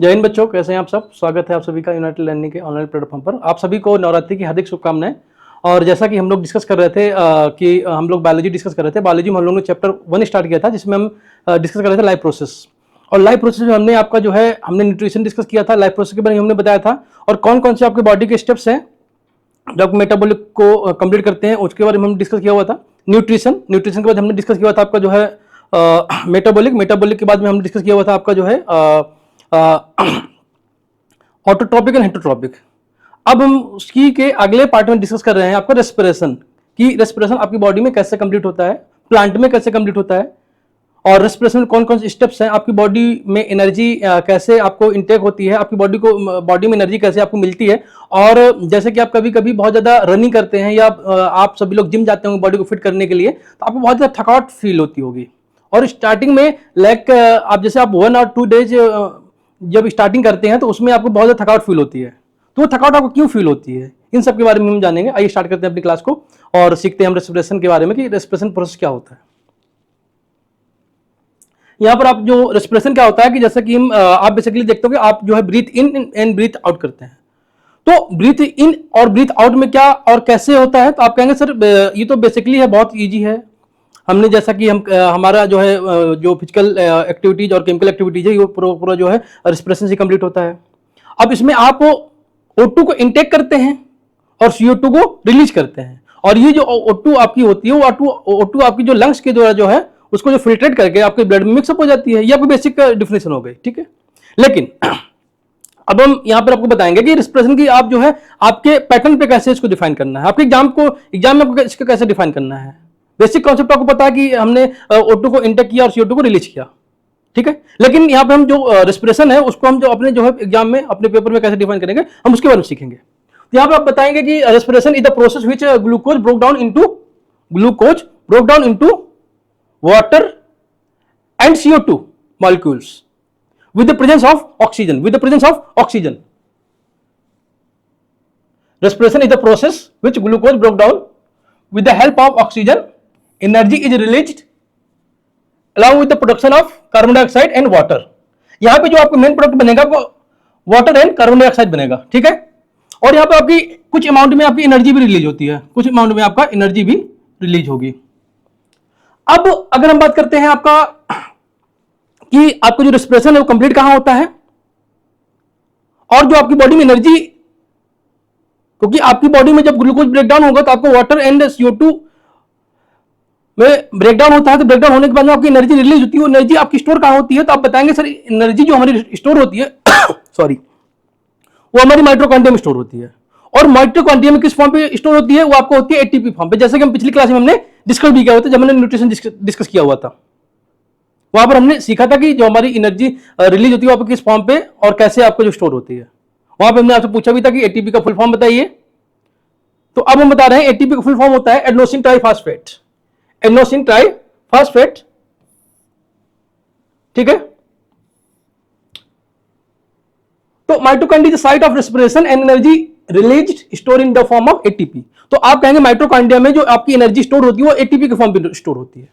जय हिंद बच्चों, कैसे हैं आप सब। स्वागत है आप सभी का यूनाइटेड लर्निंग के ऑनलाइन प्लेटफॉर्म पर। आप सभी को नवरात्रि की हार्दिक शुभकामनाएं। और जैसा कि हम लोग डिस्कस कर रहे थे कि हम लोग बायोलॉजी डिस्कस कर रहे थे। बायोलॉजी में हम लोगों ने चैप्टर 1 स्टार्ट किया था, जिसमें हम डिस्कस कर रहे थे लाइफ प्रोसेस। और लाइफ प्रोसेस में हमने आपका जो है हमने न्यूट्रिशन डिस्कस किया था। लाइफ प्रोसेस के बारे में हमने बताया था और कौन कौन से आपके बॉडी के स्टेप्स हैं जब मेटाबॉलिक को कंप्लीट करते हैं, उसके बारे में हम डिस्कस किया हुआ था। न्यूट्रिशन के बाद हमने डिस्कस किया हुआ था आपका जो है मेटाबॉलिक के बाद में हमने डिस्कस किया हुआ था आपका जो है ऑटोट्रॉपिक एंड हेटरोट्रॉपिक। अब हम उसकी के अगले पार्ट में डिस्कस कर रहे हैं आपका रेस्पिरेशन की। रेस्पिरेशन आपकी बॉडी में कैसे कंप्लीट होता है, प्लांट में कैसे कंप्लीट होता है, और रेस्पिरेशन में कौन कौन से स्टेप्स हैं, आपकी बॉडी में एनर्जी कैसे आपको इंटेक होती है, आपकी बॉडी में एनर्जी कैसे आपको मिलती है। और जैसे कि आप कभी कभी बहुत ज़्यादा रनिंग करते हैं या आप सभी लोग जिम जाते होंगे बॉडी को फिट करने के लिए, तो आपको बहुत ज़्यादा थकावट फील होती होगी। और स्टार्टिंग में आप जैसे आप 1 और 2 डेज जब स्टार्टिंग करते हैं तो उसमें आपको बहुत ज़्यादा थकावट फील होती है। तो वो थकावट आपको क्यों फील होती है, इन सब के बारे में हम जानेंगे। आइए स्टार्ट करते हैं अपनी क्लास को और सीखते हैं हम रेस्पिरेशन के बारे में कि रेस्पिरेशन प्रोसेस क्या होता है। यहाँ पर आप जो रेस्पिरेशन क्या होता है कि जैसे कि हम आप बेसिकली देखते हो कि आप जो है breathe in and breathe out करते हैं। तो ब्रीथ इन और ब्रीथ आउट में क्या और कैसे होता है, तो आप कहेंगे सर ये तो बेसिकली है, बहुत ईजी है। हमने जैसा कि हम हमारा जो है जो फिजिकल एक्टिविटीज और केमिकल एक्टिविटीज है वो पूरा जो है रेस्पिरेशन से कंप्लीट होता है। अब इसमें आप O2 को इंटेक करते हैं और CO2 को रिलीज करते हैं। और ये जो O2 आपकी होती है वो O2 आपकी जो लंग्स के द्वारा जो है उसको जो फिल्ट्रेट करके आपके ब्लड में मिक्सअप हो जाती है। ये आपकी बेसिक डेफिनेशन हो गई, ठीक है। लेकिन अब हम यहाँ पर आपको बताएंगे कि रेस्पिरेशन की आप जो है आपके पैटर्न पे कैसे इसको डिफाइन करना है। आपके एग्जाम में आपको इसको कैसे डिफाइन करना है। बेसिक कॉन्सेप्ट आपको पता है कि हमने O2 को इंटेक किया और CO2 को रिलीज किया, ठीक है। लेकिन यहाँ पे हम जो रेस्पिरेशन है उसको हम जो अपने जो है एग्जाम में अपने पेपर में कैसे डिफाइन करेंगे, हम उसके बारे में सीखेंगे। तो यहाँ पे आप बताएंगे कि respiration is the process which glucose broke down into water and CO2 molecules with the presence of oxygen. Respiration is the process which glucose broke down with the help of oxygen. Energy is released along with the production of carbon dioxide and water. यहाँ पे जो आपका main product बनेगा वो water and carbon dioxide बनेगा, ठीक है। और यहाँ पे आपकी कुछ अमाउंट में आपकी एनर्जी भी रिलीज होती है, कुछ अमाउंट में आपका एनर्जी भी रिलीज होगी। अब अगर हम बात करते हैं आपका कि आपको जो रेस्पिरेशन है वो कंप्लीट कहां होता है और जो आपकी बॉडी में एनर्जी, क्योंकि आपकी बॉडी में जब ग्लूकोज ब्रेकडाउन होगा तो आपको वाटर एंड CO2 में ब्रेकडाउन होता है। तो ब्रेकडाउन होने के बाद में आपकी एनर्जी रिलीज होती है। वो एनर्जी आपकी स्टोर कहां होती है, तो आप बताएंगे सर एनर्जी जो हमारी स्टोर होती है सॉरी वो हमारी माइटोकॉन्ड्रिया में स्टोर होती है। और माइटोकॉन्ड्रिया में किस फॉर्म पे स्टोर होती है, वो आपको होती है ATP फॉर्म पे। जैसे कि हम पिछली क्लास में हमने डिस्कस भी किया हुआ था, जब हमने न्यूट्रिशन डिस्कस किया हुआ था, वहां पर हमने सीखा था कि जो हमारी एनर्जी रिलीज होती है वो किस फॉर्म पे और कैसे आपको जो स्टोर होती है। वहां पे हमने आपसे पूछा भी था कि ATP का फुल फॉर्म बताइए। तो अब हम बता रहे हैं ATP का फुल फॉर्म होता है एडेनोसिन ट्राइफॉस्फेट, ठीक है। तो mitochondria is the site of respiration and energy released store in the form of ATP। तो आप कहेंगे माइटोकॉन्ड्रिया में जो आपकी एनर्जी स्टोर होती है वो ATP के फॉर्म पे स्टोर होती है।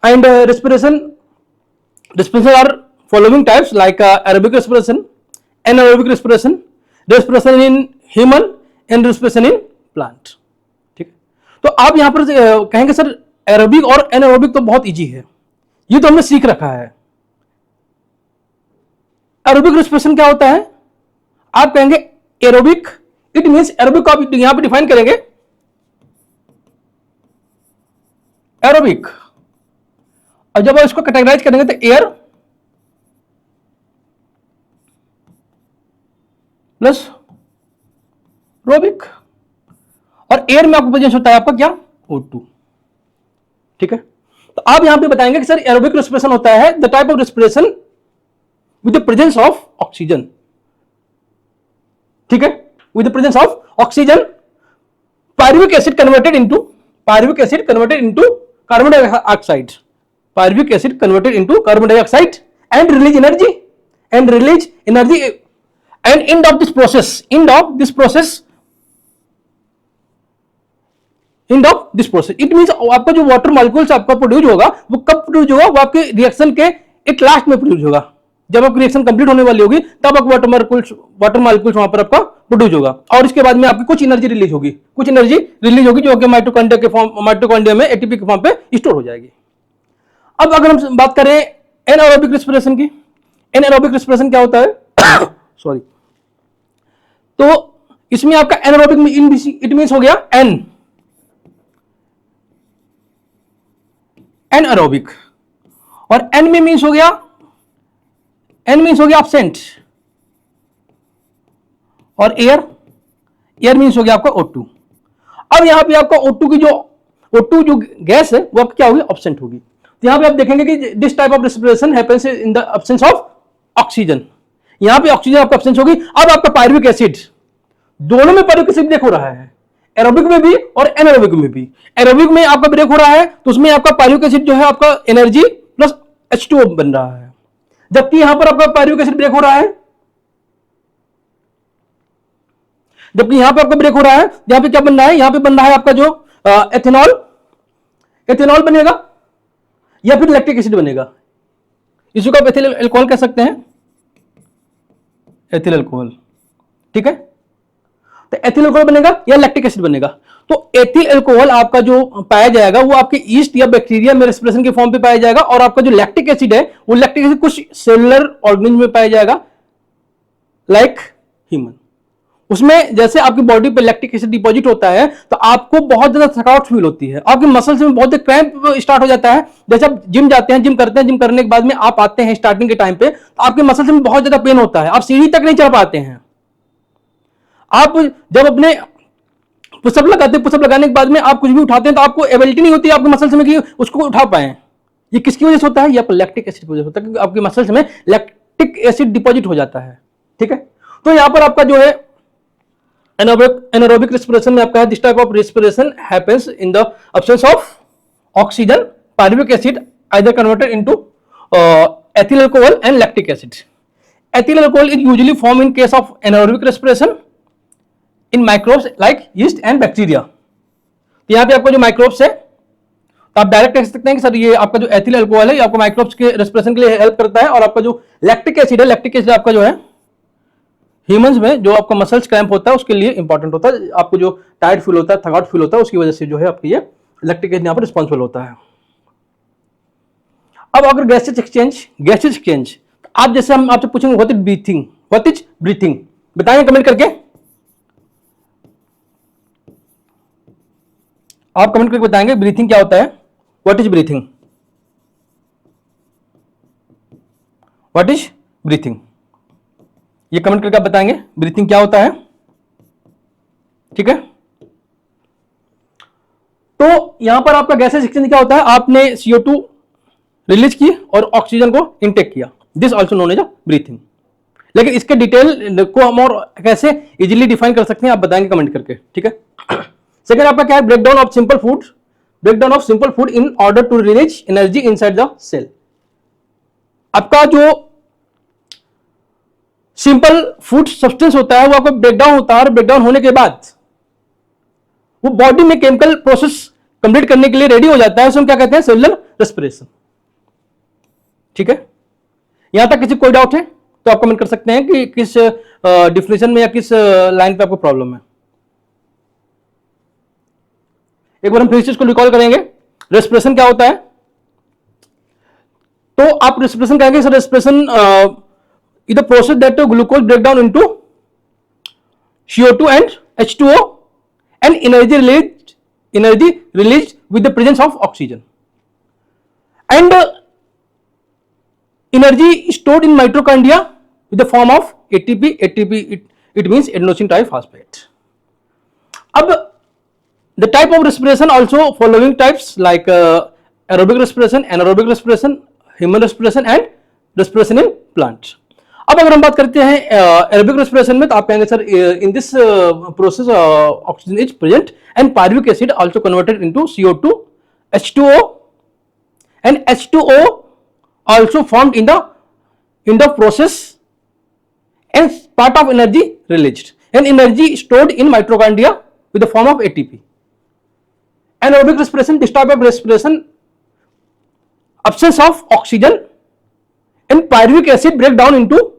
And respiration are following types like aerobic respiration, anaerobic respiration in human and respiration in plant, ठीक है। तो आप यहां पर कहेंगे सर एरोबिक और एनारोबिक तो बहुत इजी है, ये तो हमने सीख रखा है। एरोबिक रेस्पिरेशन क्या होता है, आप कहेंगे एरोबिक, इट मींस एरोबिक को आप यहां पर डिफाइन करेंगे एरोबिक। और जब आप इसको कैटेगराइज करेंगे तो एयर प्लस रोबिक, और एयर में आपको प्रेजेंस होता है आपका क्या O2, ठीक है। तो आप यहां पे बताएंगे कि सर एरोबिक रेस्पिरेशन होता है the type of respiration with the presence of oxygen, ठीक है, with the presence of oxygen. Pyruvic acid converted into carbon dioxide, pyruvic acid converted into carbon dioxide and release energy and end of this process it means आपका जो water molecules आपका produce होगा वो कब produce होगा, वो आपके reaction के एक लास्ट में प्रोड्यूस होगा। जब आपकी रिएक्शन कंप्लीट होने वाली होगी तब आपको वाटर मॉलिक्यूल्स वहां पर आपका प्रोड्यूस होगा और इसके बाद में आपकी कुछ एनर्जी रिलीज होगी, जो कि माइटोकॉन्ड्रिया में एटीपी के फॉर्म पे स्टोर हो जाएगी। अब अगर हम बात करें एनारोबिक रेस्पिरेशन की, एनारोबिक रेस्पिरेशन क्या होता है सॉरी, तो इसमें आपका एनारोबिक में इट मींस हो गया एनारोबिक, और एन में मींस हो गया एब्सेंट, और एयर मींस हो गया आपका O2। अब यहां पे आपका O2 की O2 जो गैस है वो आपकी क्या होगी, एब्सेंट होगी। तो यहां पे आप देखेंगे कि this type of respiration happens in the absence of oxygen. यहां पे ऑक्सीजन आपका एब्सेंस होगी। अब आपका पायरुविक एसिड, दोनों में पायरुविक एसिड ब्रेक हो रहा है, एरोबिक में भी और एनारोबिक में भी। एरोबिक में आपका ब्रेक हो रहा है तो उसमें आपका पायरुविक एसिड जो है आपका एनर्जी प्लस H2O बन रहा है, जबकि यहां पर आपका पायरुविक एसिड ब्रेक हो रहा है, यहां पे क्या बन रहा है, यहां पे बन रहा है आपका जो एथेनॉल बनेगा या फिर लैक्टिक एसिड बनेगा। इसको आप एथिल अल्कोहल कह सकते हैं, एथिल अल्कोहल, ठीक है। तो एथिल अल्कोहल बनेगा या लैक्टिक एसिड बनेगा। तो एथिल अल्कोहल आपका जो पाया जाएगा वो आपके ईस्ट या बैक्टीरिया में रेस्पिरेशन के फॉर्म पे पाया जाएगा, और आपका जो लैक्टिक एसिड है वो लैक्टिक एसिड कुछ सेलुलर ऑर्गेनिज्म में पाया जाएगा, लाइक ह्यूमन। उसमें जैसे आपकी बॉडी पे लैक्टिक एसिड डिपॉजिट होता है तो आपको बहुत ज्यादा थकावट फील होती है, आपके मसल्स में बहुत क्रैम्प स्टार्ट हो जाता है। जैसे आप जिम जाते हैं, जिम करते हैं, जिम करने के बाद में आप आते हैं स्टार्टिंग के टाइम पे तो आपके मसल्स में बहुत ज्यादा पेन होता है, आप सीढ़ी तक नहीं चढ़ पाते हैं। आप जब अपने पुशअप लगाते हैं, पुशअप लगाने के बाद में आप कुछ भी उठाते हैं तो आपको एबिलिटी नहीं होती आपके मसल्स में कि उसको उठा पाए। ये किसकी वजह से होता है, ये आपको लैक्टिक एसिड की वजह से होता है, क्योंकि आपके मसल्स में लैक्टिक एसिड डिपॉजिट हो जाता है, ठीक है। तो यहां पर आपका जो है एनारोबिक रेस्पिरेशन में आपका this type of respiration happens in the absence of oxygen, pyruvic acid either converted into ethyl alcohol and lactic acid. Ethyl alcohol is usually formed in case of anaerobic respiration in microbes like yeast and bacteria. तो यहाँ पे आपको जो microbes है तो आप direct कह सकते हैं कि सर ये आपका जो एथिल अल्कोहल है ये आपको माइक्रोब्स के रेस्पिरेशन के लिए हेल्प करता है, और आपका जो लैक्टिक एसिड है, लैक्टिक एसिड आपका जो है ह्यूमंस में जो आपका मसल्स क्रैम्प होता है उसके लिए इंपॉर्टेंट होता है, आपको जो टायर्ड फील होता है, थकावट फील होता है, उसकी वजह से जो है आपकी ये लैक्टिक एसिड यहाँ पर रिस्पॉन्सिबल होता है। अब अगर गैसेज एक्सचेंज, आप जैसे हम आपसे पूछेंगे व्हाट इज ब्रीथिंग, बताएंगे कमेंट करके, आप कमेंट करके बताएंगे ब्रीथिंग क्या होता है, व्हाट इज ब्रीथिंग, ये कमेंट करके आप बताएंगे ब्रीथिंग क्या होता है, ठीक है। तो यहां पर आपका गैसेज एक्सचेंज क्या होता है, आपने CO2 रिलीज की और ऑक्सीजन को इनटेक किया, this also known as breathing. लेकिन इसके डिटेल को हम और कैसे इजीली डिफाइन कर सकते हैं आप बताएंगे कमेंट करके, ठीक है। सेकंड आपका क्या है, breakdown of simple food in order to release energy inside the cell. आपका जो सिंपल फूड सब्सटेंस होता है वो आपका ब्रेकडाउन होता है, और ब्रेकडाउन होने के बाद वो बॉडी में केमिकल प्रोसेस कंप्लीट करने के लिए रेडी हो जाता है, उसे हम क्या कहते हैं, सेलुलर रेस्पिरेशन, ठीक है। यहां तक किसी कोई डाउट है तो आप कमेंट कर सकते हैं कि किस डिफिनेशन में या किस लाइन पे आपको प्रॉब्लम है। एक बार हम फिर इसको रिकॉल करेंगे, रेस्पिरेशन क्या होता है, तो आप रेस्पिरेशन कहेंगे sir respiration is the process that glucose break down into CO2 and H2O and energy released with the presence of oxygen, and energy stored in mitochondria with the form of ATP. It means adenosine triphosphate. अब the type of respiration also following types like aerobic respiration, anaerobic respiration, human respiration and respiration in plant. अब अगर हम बात करते हैं aerobic respiration में तो आप कहेंगे sir in this process oxygen is present and pyruvic acid also converted into CO2, H2O and H2O also formed in the process and part of energy released and energy stored in mitochondria with the form of ATP. Anaerobic respiration, this type of respiration, absence of oxygen and pyruvic acid break down into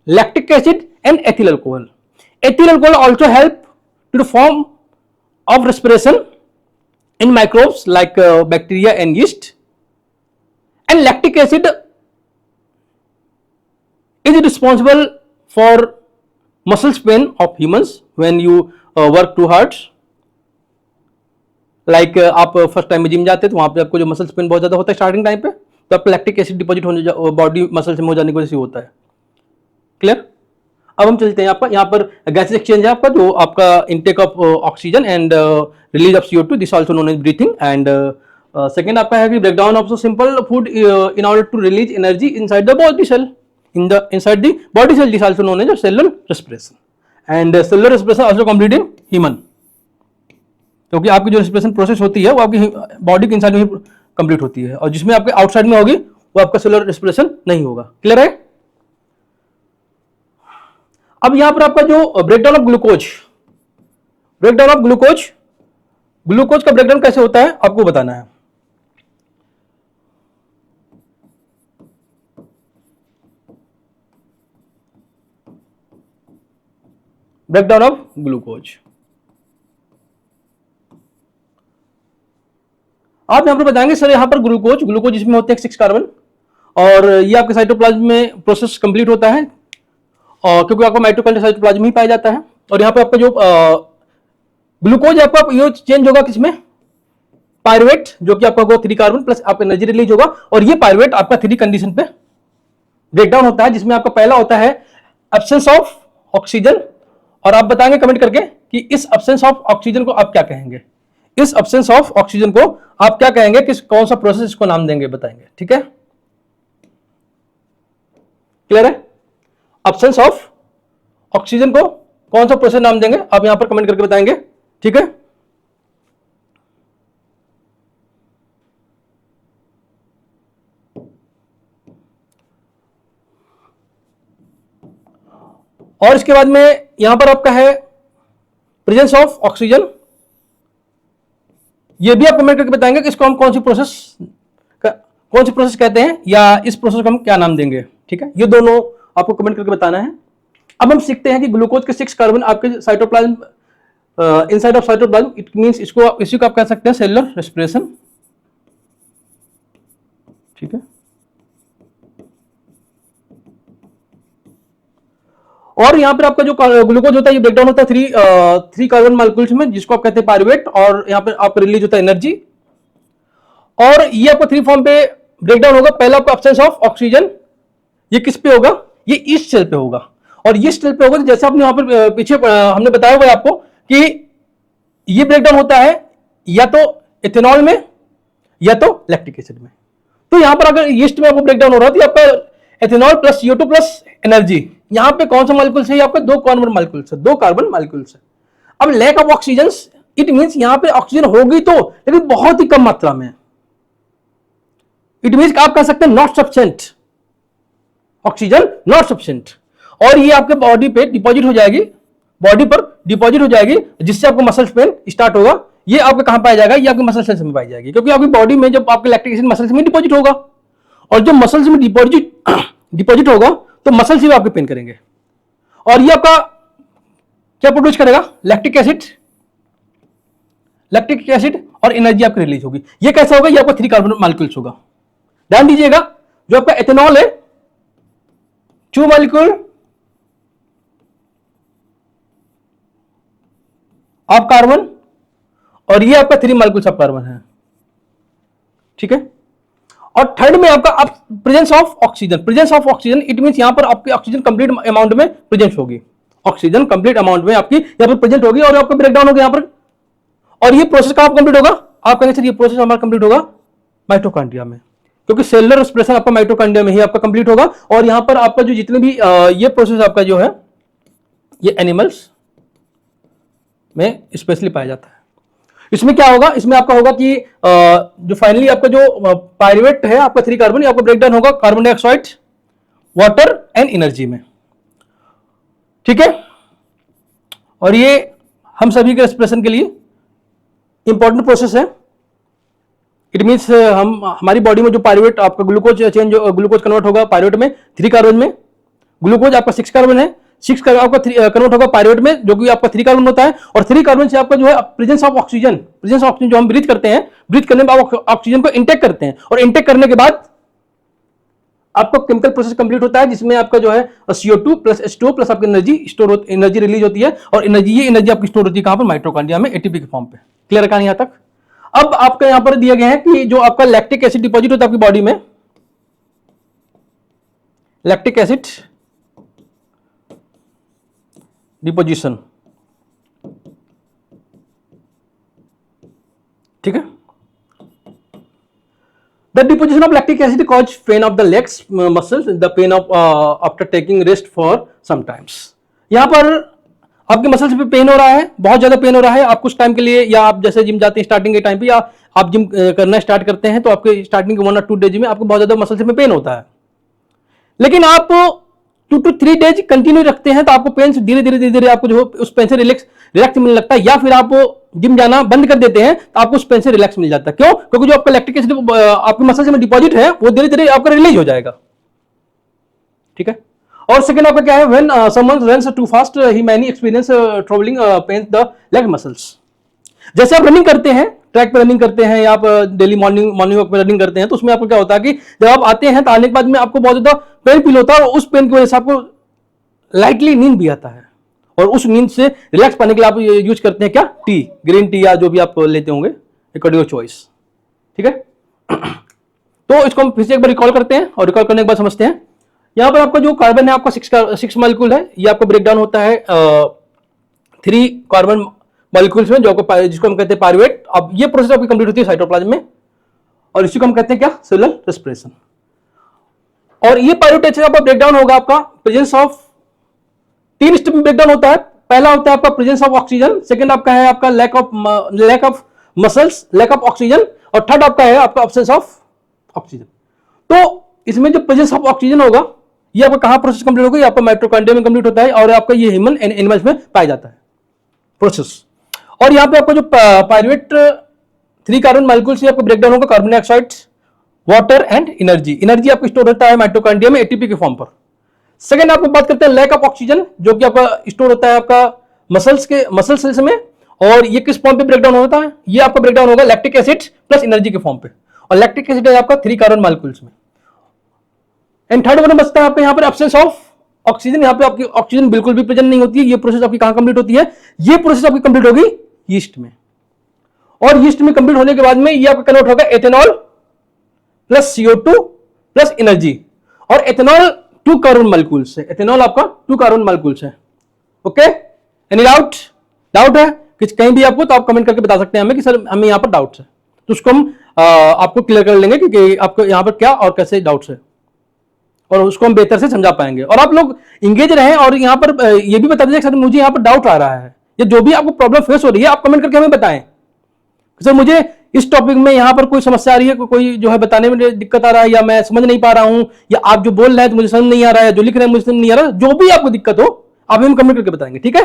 lactic acid and ethyl alcohol. Ethyl alcohol also help to the form of respiration in microbes like bacteria and yeast, and lactic acid is responsible for muscle pain of humans when you work too hard. Like आप first time में gym जाते हैं तो वहां पे आपको जो muscles pain बहुत ज्यादा होता है स्टार्टिंग टाइम पे, तो आपका लैक्टिक एसिड डिपॉजिट होने बॉडी मसल्स में हो जाने की वजह से होता है. क्लियर. अब हम चलते हैं आपका यहाँ पर गैसेस एक्सचेंज है आपका, जो आपका intake of oxygen and release of CO2, this also known as breathing. And second आपका है कि breakdown of simple food in order to release energy inside the body cell, inside the body cell, this also known as cellular respiration. And cellular respiration also complete in human, क्योंकि आपकी जो respiration process होती है वो आपकी body के inside में ही complete होती है, और जिसमें आपके आउटसाइड में होगी वो आपका सेलुलर रेस्पिरेशन नहीं होगा. क्लियर है. अब यहां पर आपका जो ब्रेकडाउन ऑफ ग्लूकोज, ग्लूकोज का ब्रेकडाउन कैसे होता है आपको बताना है. ब्रेकडाउन ऑफ ग्लूकोज, आप यहां पर बताएंगे सर यहां पर ग्लूकोज इसमें होते हैं 6 कार्बन, और ये आपके साइटोप्लाज्म में प्रोसेस कंप्लीट होता है, और क्योंकि आपका माइटोकॉन्ड्रिया साइटोप्लाज्म ही पाया जाता है. और यहां पे आपका जो ग्लूकोज आपका ये चेंज होगा किसमें, पायरुवेट, जो कि आपका 3 कार्बन प्लस आपका एनर्जी रिलीज होगा, और ये पायरुवेट आपका 3 कंडीशन पे ब्रेकडाउन होता है, जिसमें आपका पहला होता है एब्सेंस ऑफ ऑक्सीजन, और आप बताएंगे कमेंट करके कि इस एब्सेंस ऑफ ऑक्सीजन को आप क्या कहेंगे, इस एब्सेंस ऑफ ऑक्सीजन को आप क्या कहेंगे, किस कौन सा प्रोसेस इसको नाम देंगे बताएंगे. ठीक है. क्लियर है. एब्सेंस ऑफ ऑक्सीजन को कौन सा प्रोसेस नाम देंगे आप यहां पर कमेंट करके बताएंगे. ठीक है. और इसके बाद में यहां पर आपका है प्रेजेंस ऑफ ऑक्सीजन, ये भी आप कमेंट करके बताएंगे कि इसको हम कौन सी प्रोसेस कहते हैं, या इस प्रोसेस को हम क्या नाम देंगे. ठीक है. ये दोनों आपको कमेंट करके बताना है. अब हम सीखते हैं कि ग्लूकोज के 6 कार्बन आपके cytoplasm, inside of cytoplasm, it means इसी को आप कह सकते हैं सेलुलर रेस्पिरेशन. ठीक है. और यहां पर आपका जो ग्लूकोज होता है ये ब्रेकडाउन होता है 3 कार्बन मॉलिक्यूल्स में, जिसको आप कहते हैं पायरुवेट, और यहां पर आपका रिलीज होता है एनर्जी, और ये आपको 3 फॉर्म पे ब्रेकडाउन होगा. पहला आपका एब्सेंस ऑफ ऑक्सीजन, ये किस पे होगा, ये ईस्ट सेल पे होगा, और ईस्ट सेल पे होगा जैसे आपने वहां पर पीछे हमने बताया हुआ है आपको कि ये ब्रेकडाउन होता है या तो इथेनॉल में या तो लैक्टिक एसिड में. तो यहां पर अगर ईस्ट में आपको ब्रेकडाउन हो रहा है तो आपका ethanol plus CO2 plus energy, यहां पे कौन सा मॉलिक्यूल्स है, आपका 2 कार्बन मॉलिक्यूल्स है, 2 कार्बन मॉलिक्यूल्स है. अब lack of oxygen, it means यहां पे ऑक्सीजन होगी तो, लेकिन बहुत ही कम मात्रा में. इट मींस आप कह सकते हैं not sufficient oxygen, not sufficient, और ये आपके बॉडी पे डिपॉजिट हो जाएगी, बॉडी पर डिपॉजिट हो जाएगी, जिससे आपको मसल पेन स्टार्ट होगा. ये आपके कहां पाया जाएगा, ये आपके मसल सेल्स में पाई जाएगी, क्योंकि आपकी बॉडी में जब आपके लैक्टिक एसिड मसल्स में डिपॉजिट होगा, और जब मसल्स में डिपॉजिट होगा तो मसल्स ही आपके पेन करेंगे, और ये आपका क्या प्रोड्यूस करेगा, लैक्टिक एसिड और एनर्जी आपकी रिलीज होगी. ये कैसा होगा, ये आपका 3 कार्बन मॉलिक्यूल्स होगा. ध्यान दीजिएगा, जो आपका एथेनॉल है 2 मॉलिक्यूल ऑफ कार्बन, और ये आपका 3 मॉलिक्यूल्स ऑफ कार्बन है. ठीक है. और थर्ड में आपका presence of oxygen, it means यहां पर आपकी ऑक्सीजन कंप्लीट अमाउंट में प्रेजेंट होगी, ऑक्सीजन कंप्लीट अमाउंट में आपकी यहां पर प्रेजेंट होगी, और आपका ब्रेकडाउन होगा यहां पर. और ये प्रोसेस कहां कंप्लीट होगा, आप कहेंगे सर ये प्रोसेस हमारा कंप्लीट होगा माइटोकॉन्ड्रिया में, क्योंकि सेलुलर रेस्पिरेशन आपका माइटोकॉन्ड्रिया में ही आपका कंप्लीट होगा. और यहां पर आपका जो जितने भी ये प्रोसेस आपका जो है ये एनिमल्स में स्पेशली पाया जाता है. इसमें क्या होगा, इसमें आपका होगा कि जो फाइनली आपका जो पायरुवेट है आपका 3 कार्बन, आपका ब्रेकडाउन होगा carbon dioxide, water and energy में. ठीक है. और ये हम सभी के रेस्पिरेशन के लिए इंपॉर्टेंट प्रोसेस है. इट मीन्स हम हमारी बॉडी में जो पायरुवेट आपका ग्लूकोज चेंज ग्लूकोज कन्वर्ट होगा पायरुवेट में 3 कार्बन में, ग्लूकोज आपका 6 कार्बन है, 6 कार्बन आपका कन्वर्ट होगा पायरुवेट में जो कि आपका 3 कार्बन होता है, और 3 कार्बन से आपका जो है प्रेजेंस ऑफ ऑक्सीजन जो हम ब्रीथ करते हैं, ब्रीथ करने में आप ऑक्सीजन को इंटेक करते हैं, और इंटेक करने के बाद आपका केमिकल प्रोसेस कंप्लीट होता है जिसमें आपका जो है CO2 प्लस H2O प्लस आपकी एनर्जी रिलीज होती है, और ये एनर्जी आपकी स्टोर होती है कहां पर, माइटोकॉन्ड्रिया में एटीपी के फॉर्म पे। क्लियर है कहानी यहां तक? अब आपका यहां पर दिया गया है कि जो आपका लैक्टिक एसिड डिपॉजिट होता है आपकी बॉडी में, लैक्टिक एसिड डिपोजिशन, ठीक है। The deposition of lactic acid cause pain of the legs muscles, the pain of after taking rest for some times। यहाँ पर आपके मसल्स पे पेन हो रहा है, बहुत ज्यादा पेन हो रहा है, आप कुछ टाइम के लिए, या आप जैसे जिम जाते हैं स्टार्टिंग के टाइम पे, या आप जिम करना स्टार्ट करते हैं तो आपके स्टार्टिंग के 1 और 2 डेज में आपको बहुत ज्यादा मसल्स में पेन होता है, लेकिन आप 2 to 3 डेज कंटिन्यू रखते हैं तो आपको पेन धीरे धीरे आपको जो उस पेन से रिलैक्स मिलने लगता है, या फिर आप जिम जाना बंद कर देते हैं तो आपको उस पेन से रिलैक्स मिल जाता है। क्यों? क्योंकि जो आपका लैक्टिक एसिड आपके मसल्स में डिपॉजिट है वो धीरे धीरे आपका रिलीज हो जाएगा, ठीक है। और सेकंड आपका क्या है, when someone runs too fast he many experience troubling pain the leg muscles. जैसे आप रनिंग करते हैं, ट्रैक पे रनिंग करते हैं, या आप डेली मॉर्निंग वॉक पे रनिंग करते हैं, तो उसमें आपको क्या होता है कि जब आप आते हैं तो आने के बाद में आपको बहुत ज्यादा पेन फील होता है, और उस पेन की वजह से आपको लाइटली नींद भी आता है, और उस नींद से रिलैक्स पाने के लिए आप यूज करते हैं क्या, टी, ग्रीन टी या जो भी आप लेते होंगे अकॉर्डिंग टू चॉइस, ठीक है। तो इसको हम फिर से एक बार रिकॉल करते हैं, और रिकॉल करने के बाद समझते हैं। यहां पर आपका जो कार्बन है आपका 6 मॉलिक्यूल है, ये आपका ब्रेक डाउन होता है 3 कार्बन मॉलिक्यूल्स में, जिसको हम कहते हैं पायरुवेट। अब ये प्रोसेस आपकी कंप्लीट होती है साइटोप्लाज्म में, और इसी को हम कहते हैं क्या, सेलुलर रेस्पिरेशन। और ये पायरुवेट आपका ब्रेक डाउन होगा आपका प्रेजेंस ऑफ 3 स्टेप में ब्रेकडाउन होता है। पहला होता है आपका प्रेजेंस ऑफ ऑक्सीजन, सेकंड आपका है आपका lack of muscles, lack of oxygen, और थर्ड आपका है आपका एब्सेंस ऑफ ऑक्सीजन। तो इसमें जो प्रेजेंस ऑफ ऑक्सीजन होगा ये आपका कहां प्रोसेस कंप्लीट होगा, ये आपका माइटोकॉन्ड्रिया में कंप्लीट होता है, और आपका ये ह्यूमन एनिमल्स में पाया जाता है प्रोसेस। और यहाँ पे आपका जो पायरुवेट 3 कार्बन मॉलिक्यूल से आपका ब्रेकडाउन होगा carbon dioxide, water and energy आपको स्टोर होता है माइटोकॉन्ड्रिया में एटीपी के फॉर्म पर। सेकंड आपको बात करते हैं लैक ऑफ ऑक्सीजन, जो कि आपका स्टोर होता है आपका मसल सेल्स में, और ये किस फॉर्म पे ब्रेकडाउन होता है, ये आपका ब्रेकडाउन होगा लैक्टिक एसिड प्लस एनर्जी के फॉर्म पे, और लैक्टिक एसिड है आपका 3 कार्बन मॉलिक्यूल्स में। एंड थर्ड वन बचता है आपका यहाँ पर एब्सेंस ऑफ ऑक्सीजन, यहाँ पे आपकी ऑक्सीजन बिल्कुल भी प्रेजेंट नहीं होती है। ये प्रोसेस आपकी कहां कंप्लीट होती है, ये प्रोसेस आपकी कंप्लीट होगी यीस्ट में, और यीस्ट में कंप्लीट होने के बाद में ये आपका कन्वर्ट होगा ethanol plus CO2 plus energy, और एथेनॉल 2 कार्बन मॉलिक्यूल्स है, एथेनॉल आपका 2 कार्बन मॉलिक्यूल्स है। ओके, एनी डाउट है कि कहीं भी आपको, तो आप कमेंट करके बता सकते हैं हमें कि सर हमें यहाँ पर डाउट्स है, तो उसको हम आपको क्लियर कर लेंगे कि आपको यहाँ पर क्या और कैसे डाउट्स है, और उसको हम बेहतर से समझा पाएंगे। और आप लोग इंगेज रहें, और यहाँ पर ये भी बता दीजिए सर मुझे यहाँ पर डाउट आ रहा है, या जो भी आपको प्रॉब्लम फेस हो रही है आप कमेंट करके हमें बताएं, सर मुझे इस टॉपिक में यहाँ पर कोई समस्या आ रही है, कोई जो है बताने में दिक्कत आ रहा है, या मैं समझ नहीं पा रहा हूं, या आप जो बोल रहे हैं तो मुझे समझ नहीं आ रहा है, जो लिख रहे हैं मुझे समझ नहीं आ रहा, जो भी आपको दिक्कत हो आप हमें कमेंट करके बताएंगे, ठीक है।